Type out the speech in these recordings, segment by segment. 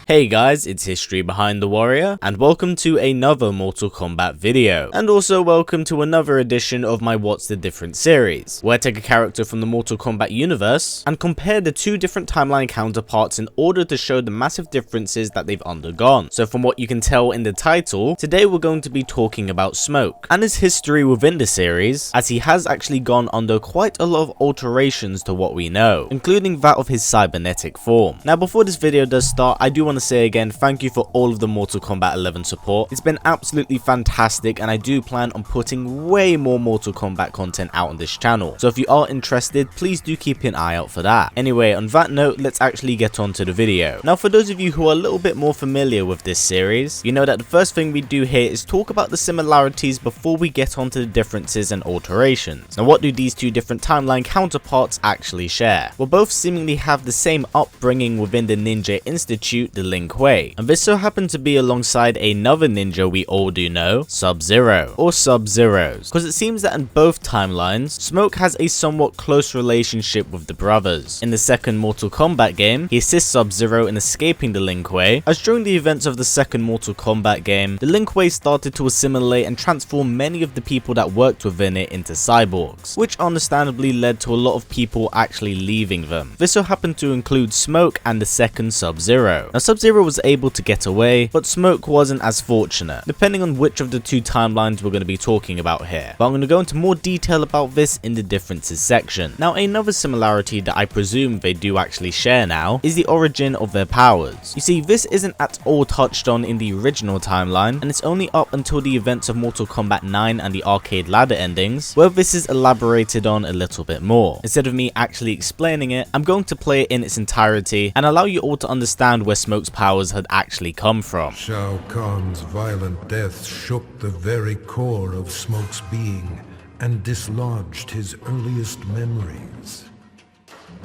Hey guys, it's History Behind the Warrior, and welcome to another Mortal Kombat video. And also welcome to another edition of my What's the Difference series, where I take a character from the Mortal Kombat universe and compare the two different timeline counterparts in order to show the massive differences that they've undergone. So from what you can tell in the title, today we're going to be talking about Smoke and his history within the series, as he has actually gone under quite a lot of alterations to what we know, including that of his cybernetic form. Now before this video does start, I do want to say again thank you for all of the Mortal Kombat 11 support. It's been absolutely fantastic, and I do plan on putting way more Mortal Kombat content out on this channel, so if you are interested, please do keep an eye out for that. Anyway, on that note, let's actually get on to the video. Now for those of you who are a little bit more familiar with this series, you know that the first thing we do here is talk about the similarities before we get on to the differences and alterations. Now what do these two different timeline counterparts actually share? Well, both seemingly have the same upbringing within the Ninja Institute, the Lin Kuei, and this so happened to be alongside another ninja we all do know, Sub-Zero, or Sub-Zeros, because it seems that in both timelines, Smoke has a somewhat close relationship with the brothers. In the second Mortal Kombat game, he assists Sub-Zero in escaping the Lin Kuei, as during the events of the second Mortal Kombat game, the Lin Kuei started to assimilate and transform many of the people that worked within it into cyborgs, which understandably led to a lot of people actually leaving them. This so happened to include Smoke and the second Sub-Zero. Now Sub-Zero was able to get away, but Smoke wasn't as fortunate, depending on which of the two timelines we're going to be talking about here, but I'm going to go into more detail about this in the differences section. Now another similarity that I presume they do actually share now is the origin of their powers. You see, this isn't at all touched on in the original timeline, and it's only up until the events of Mortal Kombat 9 and the arcade ladder endings where this is elaborated on a little bit more. Instead of me actually explaining it, I'm going to play it in its entirety and allow you all to understand where Smoke's powers had actually come from. Shao Kahn's violent death shook the very core of Smoke's being and dislodged his earliest memories.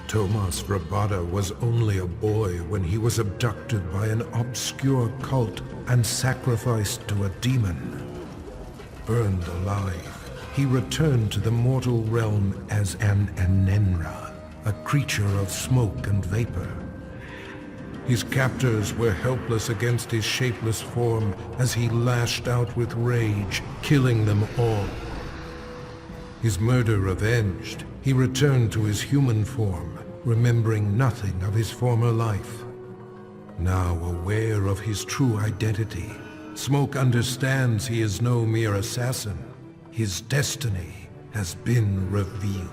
Tomas Rabada was only a boy when he was abducted by an obscure cult and sacrificed to a demon. Burned alive, he returned to the mortal realm as an Anenra, a creature of smoke and vapor. His captors were helpless against his shapeless form as he lashed out with rage, killing them all. His murder avenged, he returned to his human form, remembering nothing of his former life. Now aware of his true identity, Smoke understands he is no mere assassin. His destiny has been revealed.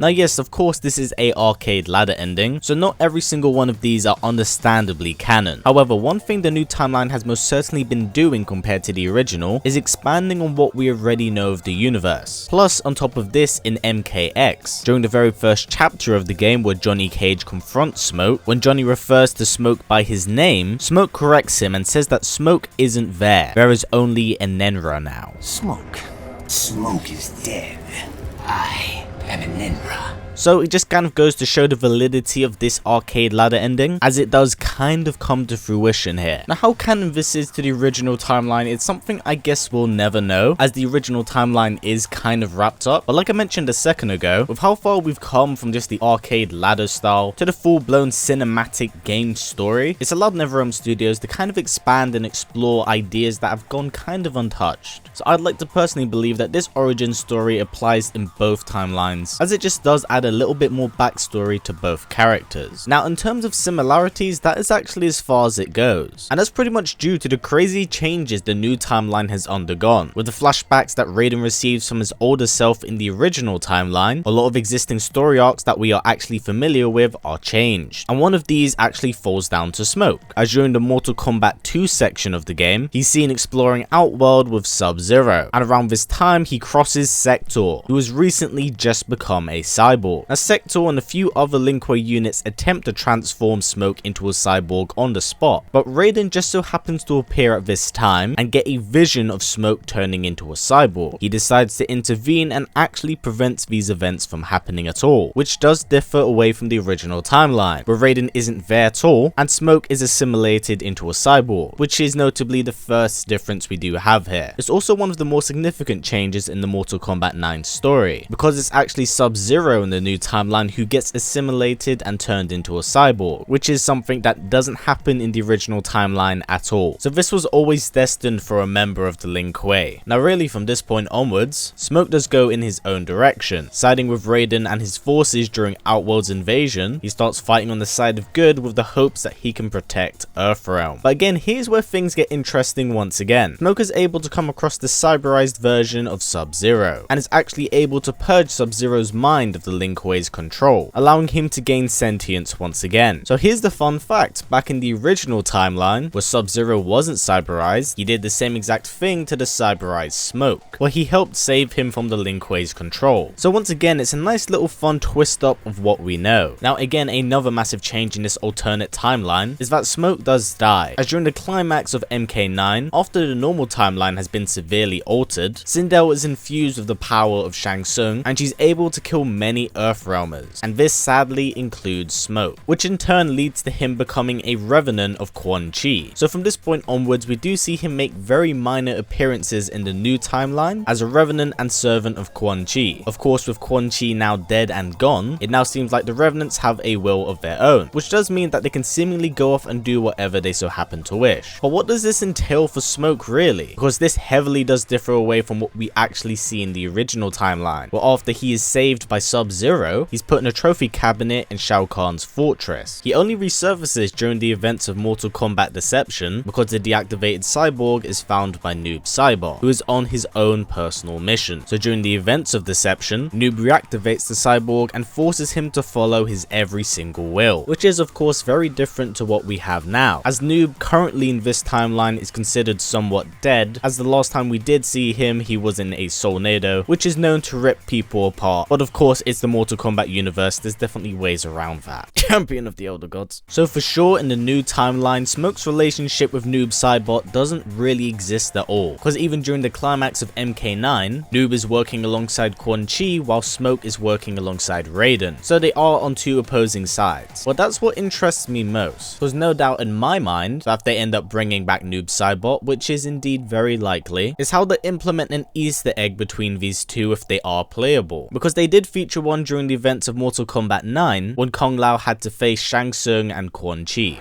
Now yes, of course this is a arcade ladder ending, so not every single one of these are understandably canon. However, one thing the new timeline has most certainly been doing compared to the original is expanding on what we already know of the universe. Plus, on top of this, in MKX, during the very first chapter of the game where Johnny Cage confronts Smoke, when Johnny refers to Smoke by his name, Smoke corrects him and says that Smoke isn't there is only Anenra now. Smoke is dead. I am Anenra. So it just kind of goes to show the validity of this arcade ladder ending, as it does kind of come to fruition here. Now how canon this is to the original timeline, it's something I guess we'll never know, as the original timeline is kind of wrapped up. But like I mentioned a second ago, with how far we've come from just the arcade ladder style to the full-blown cinematic game story, it's allowed NetherRealm Studios to kind of expand and explore ideas that have gone kind of untouched. So I'd like to personally believe that this origin story applies in both timelines, as it just does add a little bit more backstory to both characters. Now in terms of similarities, that is actually as far as it goes, and that's pretty much due to the crazy changes the new timeline has undergone. With the flashbacks that Raiden receives from his older self in the original timeline, a lot of existing story arcs that we are actually familiar with are changed, and one of these actually falls down to Smoke, as during the Mortal Kombat 2 section of the game, he's seen exploring Outworld with Sub-Zero, and around this time he crosses Sector, who has recently just become a cyborg. As Sector and a few other Lin Kuei units attempt to transform Smoke into a cyborg cyborg on the spot, but Raiden just so happens to appear at this time and get a vision of Smoke turning into a cyborg. He decides to intervene and actually prevents these events from happening at all, which does differ away from the original timeline, where Raiden isn't there at all and Smoke is assimilated into a cyborg, which is notably the first difference we do have here. It's also one of the more significant changes in the Mortal Kombat 9 story, because it's actually Sub-Zero in the new timeline who gets assimilated and turned into a cyborg, which is something that doesn't happen in the original timeline at all. So this was always destined for a member of the Lin Kuei. Now really from this point onwards, Smoke does go in his own direction, siding with Raiden and his forces during Outworld's invasion. He starts fighting on the side of good with the hopes that he can protect Earthrealm. But again, here's where things get interesting once again. Smoke is able to come across the cyberized version of Sub-Zero, and is actually able to purge Sub-Zero's mind of the Lin Kuei's control, allowing him to gain sentience once again. So here's the fun fact: back in the original timeline, where Sub-Zero wasn't cyberized, he did the same exact thing to the cyberized Smoke, where he helped save him from the Lin Kuei's control. So once again, it's a nice little fun twist up of what we know. Now again, another massive change in this alternate timeline is that Smoke does die, as during the climax of MK9, after the normal timeline has been severely altered, Sindel is infused with the power of Shang Tsung and she's able to kill many Earthrealmers, and this sadly includes Smoke, which in turn leads to him becoming a revenant of Quan Chi. So from this point onwards, we do see him make very minor appearances in the new timeline as a revenant and servant of Quan Chi. Of course, with Quan Chi now dead and gone, it now seems like the revenants have a will of their own, which does mean that they can seemingly go off and do whatever they so happen to wish. But what does this entail for Smoke really? Because this heavily does differ away from what we actually see in the original timeline, where after he is saved by Sub-Zero, he's put in a trophy cabinet in Shao Kahn's fortress. He only resurfaces during the events of Mortal Kombat Deception because the deactivated cyborg is found by Noob Saibot, who is on his own personal mission. So during the events of Deception, Noob reactivates the cyborg and forces him to follow his every single will, which is of course very different to what we have now, as Noob currently in this timeline is considered somewhat dead, as the last time we did see him, he was in a Soulnado, which is known to rip people apart. But of course, it's the Mortal Kombat universe, there's definitely ways around that. Champion of the Elder Gods. So for sure, in the new timeline, Smoke's relationship with Noob Saibot doesn't really exist at all, because even during the climax of MK9, Noob is working alongside Quan Chi while Smoke is working alongside Raiden, so they are on two opposing sides. But that's what interests me most, because no doubt in my mind that if they end up bringing back Noob Saibot, which is indeed very likely, is how they implement an Easter egg between these two if they are playable, because they did feature one during the events of Mortal Kombat 9 when Kung Lao had to face Shang Tsung and Quan Chi.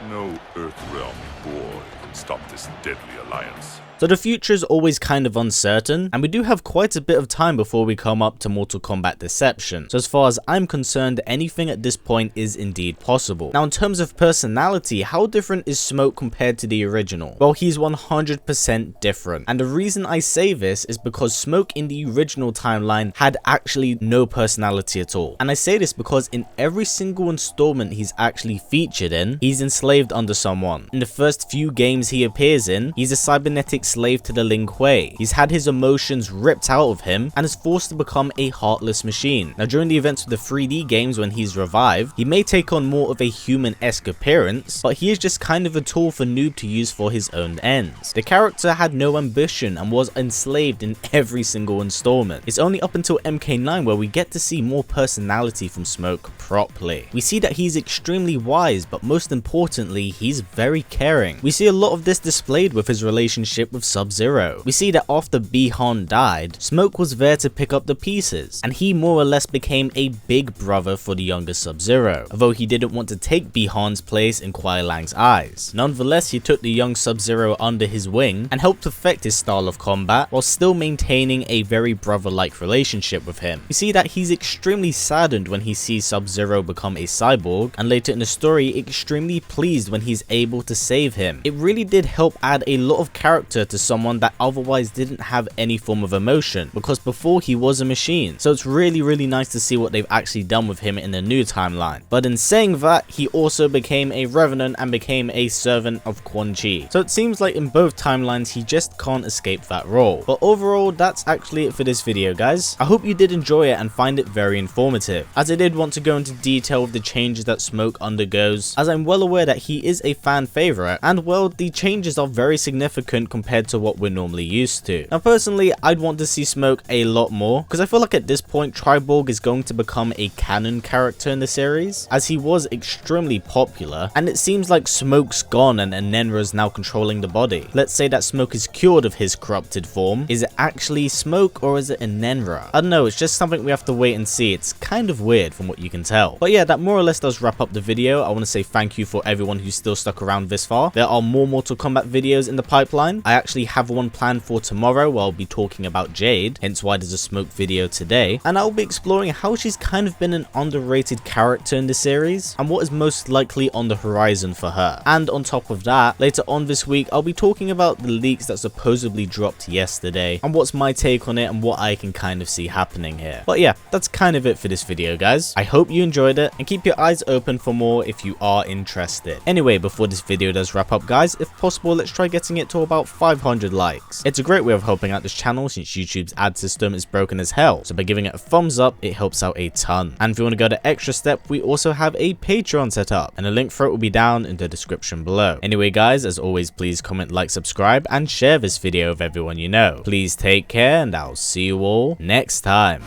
No Earthrealm boy can stop this deadly alliance. So the future is always kind of uncertain, and we do have quite a bit of time before we come up to Mortal Kombat Deception. So as far as I'm concerned, anything at this point is indeed possible. Now in terms of personality, how different is Smoke compared to the original? Well, he's 100% different. And the reason I say this is because Smoke in the original timeline had actually no personality at all. And I say this because in every single installment he's actually featured in, he's enslaved under someone. In the first few games he appears in, he's a cybernetic slave to the Lin Kuei. He's had his emotions ripped out of him and is forced to become a heartless machine. Now during the events of the 3D games when he's revived, he may take on more of a human-esque appearance, but he is just kind of a tool for Noob to use for his own ends. The character had no ambition and was enslaved in every single installment. It's only up until MK9 where we get to see more personality from Smoke properly. We see that he's extremely wise, but most importantly, he's very caring. We see a lot of this displayed with his relationship with Sub-Zero. We see that after Bi-Han died, Smoke was there to pick up the pieces, and he more or less became a big brother for the younger Sub-Zero, although he didn't want to take Bi-Han's place in Kuai Lang's eyes. Nonetheless, he took the young Sub-Zero under his wing and helped perfect his style of combat while still maintaining a very brother-like relationship with him. We see that he's extremely saddened when he sees Sub-Zero become a cyborg, and later in the story, extremely pleased when he's able to save him. It really did help add a lot of character to someone that otherwise didn't have any form of emotion, because before he was a machine. So it's really nice to see what they've actually done with him in the new timeline. But in saying that, he also became a revenant and became a servant of Quan Chi. So it seems like in both timelines he just can't escape that role. But overall, that's actually it for this video, guys. I hope you did enjoy it and find it very informative, as I did want to go into detail with the changes that Smoke undergoes, as I'm well aware that he is a fan favorite, and well, the changes are very significant compared to what we're normally used to. Now personally, I'd want to see Smoke a lot more, because I feel like at this point Cyborg is going to become a canon character in the series, as he was extremely popular, and it seems like Smoke's gone and Nenra's now controlling the body. Let's say that Smoke is cured of his corrupted form. Is it actually Smoke or is it a Nenra? I don't know, it's just something we have to wait and see. It's kind of weird from what you can tell. But yeah, that more or less does wrap up the video. I want to say thank you for everyone who's still stuck around this far. There are more Mortal Kombat videos in the pipeline. I actually have one planned for tomorrow where I'll be talking about Jade, hence why there's a Smoke video today, and I'll be exploring how she's kind of been an underrated character in the series and what is most likely on the horizon for her. And on top of that, later on this week I'll be talking about the leaks that supposedly dropped yesterday and what's my take on it and what I can kind of see happening here. But yeah, that's kind of it for this video, guys. I hope you enjoyed it, and keep your eyes open for more if you are interested. Anyway, before this video does wrap up, guys, if possible, let's try getting it to about 500 likes. It's a great way of helping out this channel since YouTube's ad system is broken as hell, so by giving it a thumbs up, it helps out a ton. And if you want to go the extra step, we also have a Patreon set up, and a link for it will be down in the description below. Anyway, guys, as always, please comment, like, subscribe, and share this video with everyone you know. Please take care, and I'll see you all next time.